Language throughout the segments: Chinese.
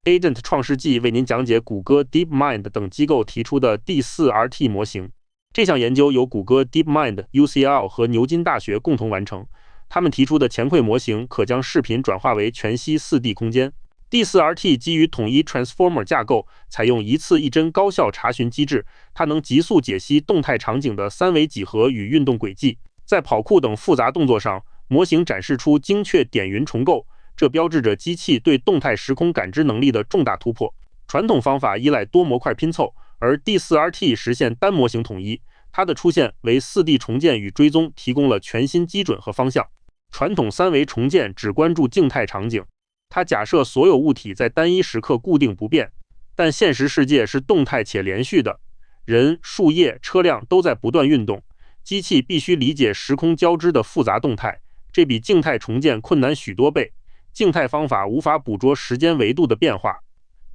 Agent 创世纪为您讲解谷歌 DeepMind 等机构提出的第4RT 模型。这项研究由谷歌 DeepMind、UCL 和牛津大学共同完成。他们提出的前馈模型可将视频转化为全息 4D 空间。第4RT 基于统一 Transformer 架构，采用一次一帧高效查询机制，它能急速解析动态场景的三维几何与运动轨迹。在跑酷等复杂动作上，模型展示出精确点云重构，这标志着机器对动态时空感知能力的重大突破。传统方法依赖多模块拼凑，而第4RT 实现单模型统一。它的出现为 4D 重建与追踪提供了全新基准和方向。传统三维重建只关注静态场景，它假设所有物体在单一时刻固定不变，但现实世界是动态且连续的，人、树叶、车辆都在不断运动，机器必须理解时空交织的复杂动态，这比静态重建困难许多倍。静态方法无法捕捉时间维度的变化。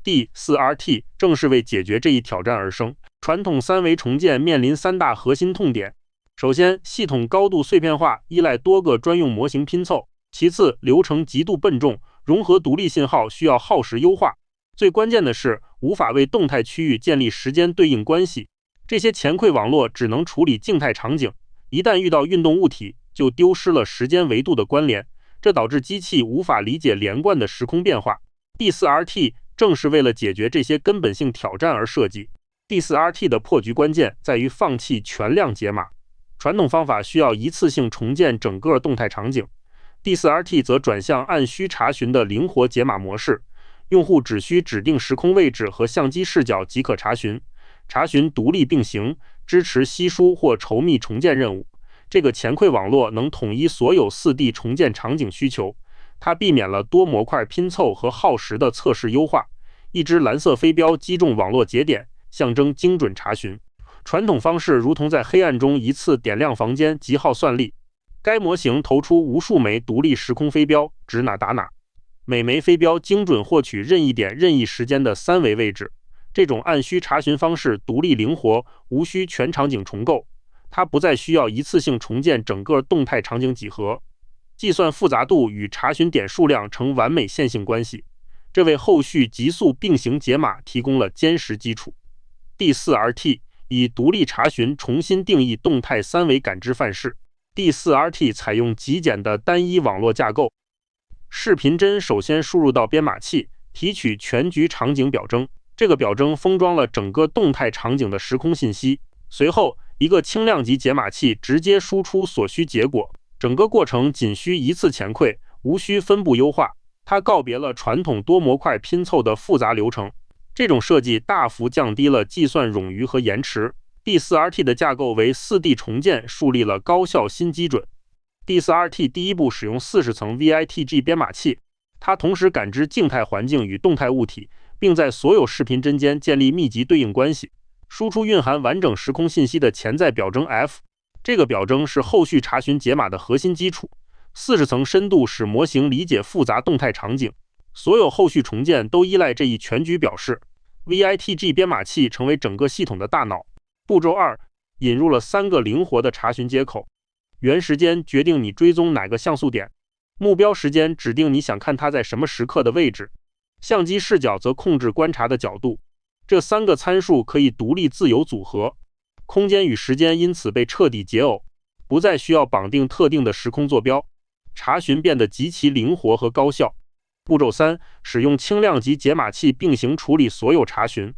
第4RT 正是为解决这一挑战而生。传统三维重建面临三大核心痛点：首先，系统高度碎片化，依赖多个专用模型拼凑；其次，流程极度笨重，融合独立信号需要耗时优化；最关键的是，无法为动态区域建立时间对应关系。这些前馈网络只能处理静态场景，一旦遇到运动物体，就丢失了时间维度的关联，这导致机器无法理解连贯的时空变化。第4RT 正是为了解决这些根本性挑战而设计。第4RT 的破局关键在于放弃全量解码。传统方法需要一次性重建整个动态场景，第4RT 则转向按需查询的灵活解码模式，用户只需指定时空位置和相机视角即可查询，查询独立并行，支持稀疏或稠密重建任务。这个前馈网络能统一所有 4D 重建场景需求，它避免了多模块拼凑和耗时的测试优化。一只蓝色飞镖击中网络节点，象征精准查询。传统方式如同在黑暗中一次点亮房间，极耗算力。该模型投出无数枚独立时空飞镖，指哪打哪，每枚飞镖精准获取任意点任意时间的三维位置。这种按需查询方式独立灵活，无需全场景重构，它不再需要一次性重建整个动态场景几何，计算复杂度与查询点数量成完美线性关系，这为后续急速并行解码提供了坚实基础。第4RT 以独立查询重新定义动态三维感知范式。第4RT 采用极简的单一网络架构，视频帧首先输入到编码器，提取全局场景表征，这个表征封装了整个动态场景的时空信息，随后一个轻量级解码器直接输出所需结果，整个过程仅需一次前馈，无需分步优化。它告别了传统多模块拼凑的复杂流程，这种设计大幅降低了计算冗余和延迟。第4RT 的架构为 4D 重建树立了高效新基准。第4RT 第一步使用40层 VITG 编码器，它同时感知静态环境与动态物体，并在所有视频帧间建立密集对应关系，输出蕴含完整时空信息的潜在表征 F。这个表征是后续查询解码的核心基础。40层深度使模型理解复杂动态场景，所有后续重建都依赖这一全局表示。VITG 编码器成为整个系统的大脑。步骤2，引入了3个灵活的查询接口。原时间决定你追踪哪个像素点，目标时间指定你想看它在什么时刻的位置，相机视角则控制观察的角度。这3个参数可以独立自由组合，空间与时间因此被彻底解耦，不再需要绑定特定的时空坐标，查询变得极其灵活和高效。步骤3，使用轻量级解码器并行处理所有查询，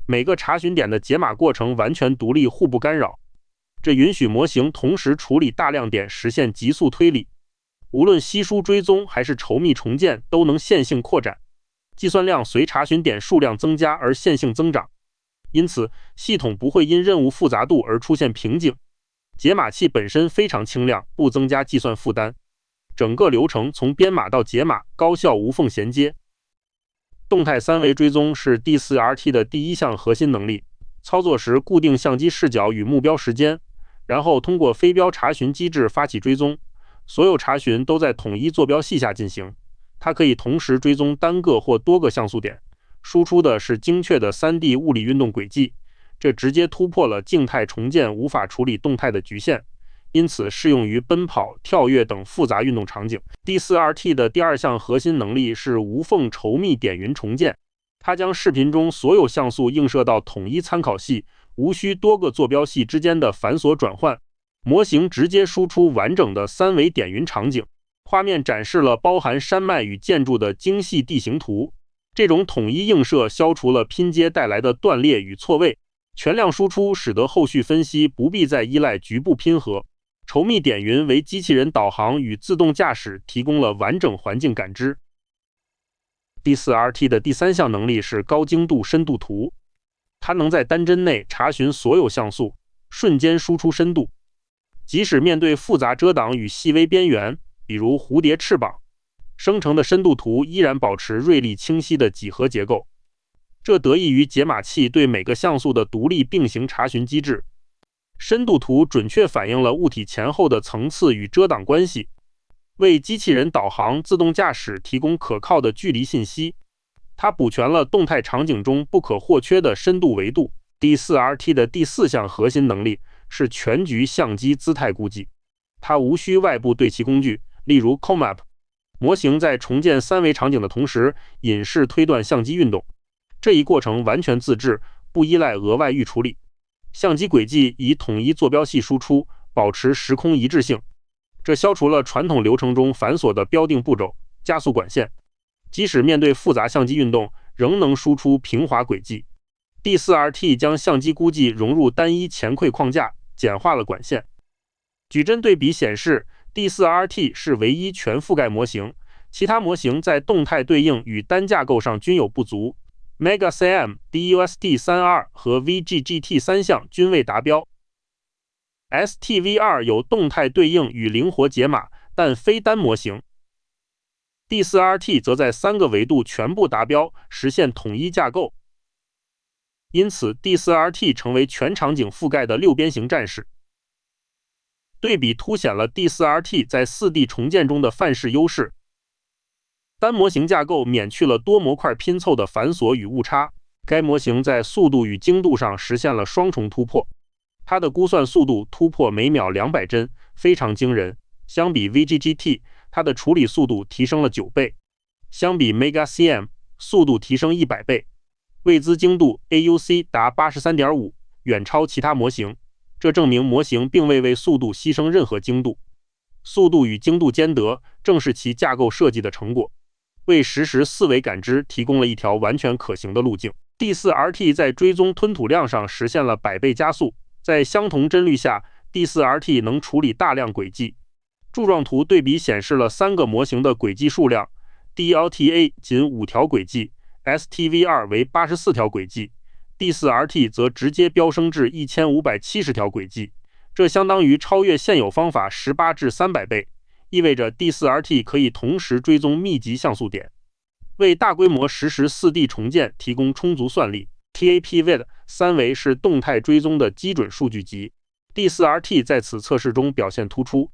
每个查询点的解码过程完全独立，互不干扰。这允许模型同时处理大量点，实现极速推理。无论稀疏追踪还是稠密重建，都能线性扩展，计算量随查询点数量增加而线性增长。因此，系统不会因任务复杂度而出现瓶颈。解码器本身非常轻量，不增加计算负担。整个流程从编码到解码，高效无缝衔接。动态三维追踪是第4RT 的第一项核心能力。操作时固定相机视角与目标时间，然后通过飞镖查询机制发起追踪。所有查询都在统一坐标系下进行。它可以同时追踪单个或多个像素点，输出的是精确的 3D 物理运动轨迹。这直接突破了静态重建无法处理动态的局限，因此适用于奔跑、跳跃等复杂运动场景。第4RT 的第二项核心能力是无缝稠密点云重建。它将视频中所有像素映射到统一参考系，无需多个坐标系之间的繁琐转换。模型直接输出完整的3维点云场景，画面展示了包含山脉与建筑的精细地形图。这种统一映射消除了拼接带来的断裂与错位，全量输出使得后续分析不必再依赖局部拼合。稠密点云为机器人导航与自动驾驶提供了完整环境感知。D4RT 的第3项能力是高精度深度图，它能在单帧内查询所有像素，瞬间输出深度。即使面对复杂遮挡与细微边缘，比如蝴蝶翅膀，生成的深度图依然保持锐利清晰的几何结构。这得益于解码器对每个像素的独立并行查询机制。深度图准确反映了物体前后的层次与遮挡关系，为机器人导航、自动驾驶提供可靠的距离信息。它补全了动态场景中不可或缺的深度维度。D4RT 的第4项核心能力是全局相机姿态估计，它无需外部对齐工具，例如 COMAP。模型在重建3维场景的同时，隐式推断相机运动，这一过程完全自制，不依赖额外预处理。相机轨迹以统一坐标系输出，保持时空一致性，这消除了传统流程中繁琐的标定步骤、加速管线。即使面对复杂相机运动，仍能输出平滑轨迹。D4RT 将相机估计融入单一前馈框架，简化了管线。矩阵对比显示 ，D4RT 是唯一全覆盖模型，其他模型在动态对应与单架构上均有不足。MegaCM、DUSD3R 和 VGGT 3项均未达标。STV2 有动态对应与灵活解码，但非单模型。D4RT 则在3个维度全部达标，实现统一架构。因此 ，D4RT 成为全场景覆盖的6边形战士。对比凸显了 D4RT 在4D 重建中的范式优势。单模型架构免去了多模块拼凑的繁琐与误差，该模型在速度与精度上实现了双重突破。它的估算速度突破每秒200帧，非常惊人。相比 VGGT， 它的处理速度提升了9倍；相比 MegaCM， 速度提升100倍。位姿精度 AUC 达 83.5， 远超其他模型。这证明模型并未为速度牺牲任何精度。速度与精度兼得，正是其架构设计的成果，为实时4维感知提供了一条完全可行的路径。D4RT 在追踪吞吐量上实现了100倍加速，在相同帧率下 ，D4RT 能处理大量轨迹。柱状图对比显示了3个模型的轨迹数量 ，DLTA 仅5条轨迹。STV2 为84条轨迹 ，D4RT 则直接飙升至1570条轨迹，这相当于超越现有方法18至300倍，意味着 D4RT 可以同时追踪密集像素点，为大规模实时 4D 重建提供充足算力。TAPVID 3维是动态追踪的基准数据集 ，D4RT 在此测试中表现突出，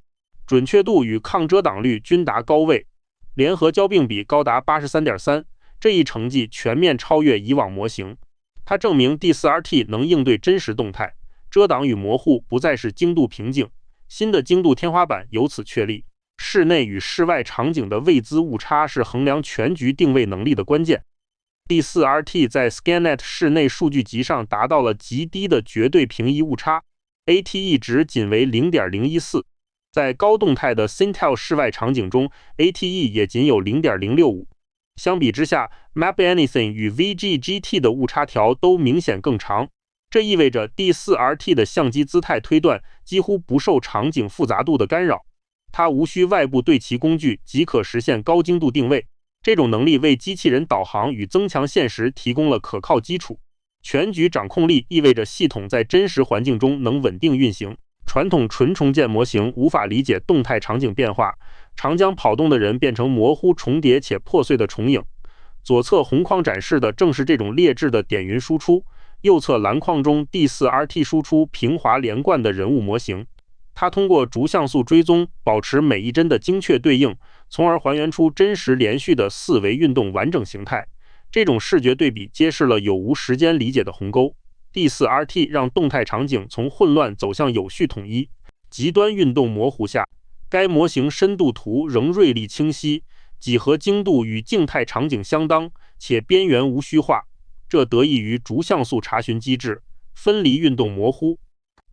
准确度与抗遮挡率均达高位，联合交并比高达 83.3%。这一成绩全面超越以往模型，它证明 D4RT 能应对真实动态，遮挡与模糊不再是精度瓶颈，新的精度天花板由此确立。室内与室外场景的位姿误差是衡量全局定位能力的关键。D4RT 在 ScanNet 室内数据集上达到了极低的绝对平移误差 ，ATE 值仅为 0.014， 在高动态的 Cintel 室外场景中 ，ATE 也仅有 0.065。相比之下 ，MapAnything 与 VGGT 的误差条都明显更长，这意味着 D4RT 的相机姿态推断几乎不受场景复杂度的干扰，它无需外部对齐工具即可实现高精度定位。这种能力为机器人导航与增强现实提供了可靠基础。全局掌控力意味着系统在真实环境中能稳定运行。传统纯重建模型无法理解动态场景变化，常将跑动的人变成模糊、重叠且破碎的重影。左侧红框展示的正是这种劣质的点云输出，右侧蓝框中 D4RT 输出平滑连贯的人物模型。它通过逐像素追踪，保持每一帧的精确对应，从而还原出真实连续的4维运动完整形态。这种视觉对比揭示了有无时间理解的鸿沟。D4RT 让动态场景从混乱走向有序统一。极端运动模糊下，该模型深度图仍锐利清晰，几何精度与静态场景相当，且边缘无虚化，这得益于逐像素查询机制，分离运动模糊。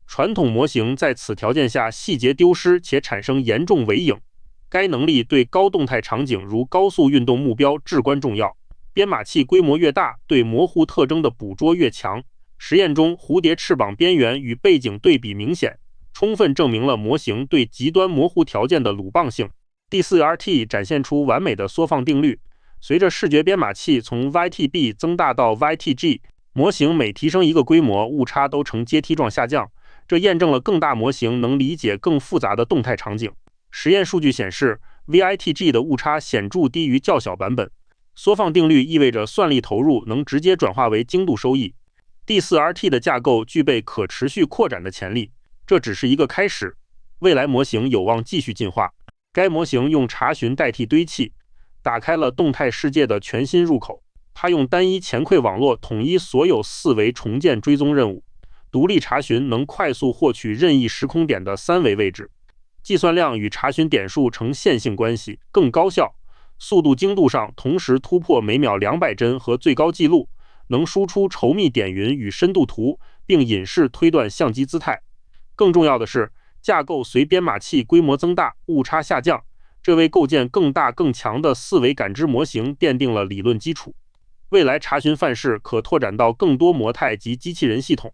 传统模型在此条件下细节丢失且产生严重尾影，该能力对高动态场景如高速运动目标至关重要。编码器规模越大，对模糊特征的捕捉越强。实验中，蝴蝶翅膀边缘与背景对比明显，充分证明了模型对极端模糊条件的鲁棒性。第四 RT 展现出完美的缩放定律，随着视觉编码器从 YTB 增大到 YTG， 模型每提升一个规模，误差都呈阶梯状下降。这验证了更大模型能理解更复杂的动态场景。实验数据显示 ，VITG 的误差显著低于较小版本。缩放定律意味着算力投入能直接转化为精度收益。第四 RT 的架构具备可持续扩展的潜力，这只是一个开始，未来模型有望继续进化。该模型用查询代替堆砌，打开了动态世界的全新入口。它用单一前馈网络统一所有4维重建追踪任务。独立查询能快速获取任意时空点的3维位置，计算量与查询点数呈线性关系，更高效。速度精度上同时突破每秒200帧和最高纪录，能输出稠密点云与深度图，并隐式推断相机姿态。更重要的是，架构随编码器规模增大，误差下降，这为构建更大更强的4维感知模型奠定了理论基础。未来查询范式可拓展到更多模态及机器人系统。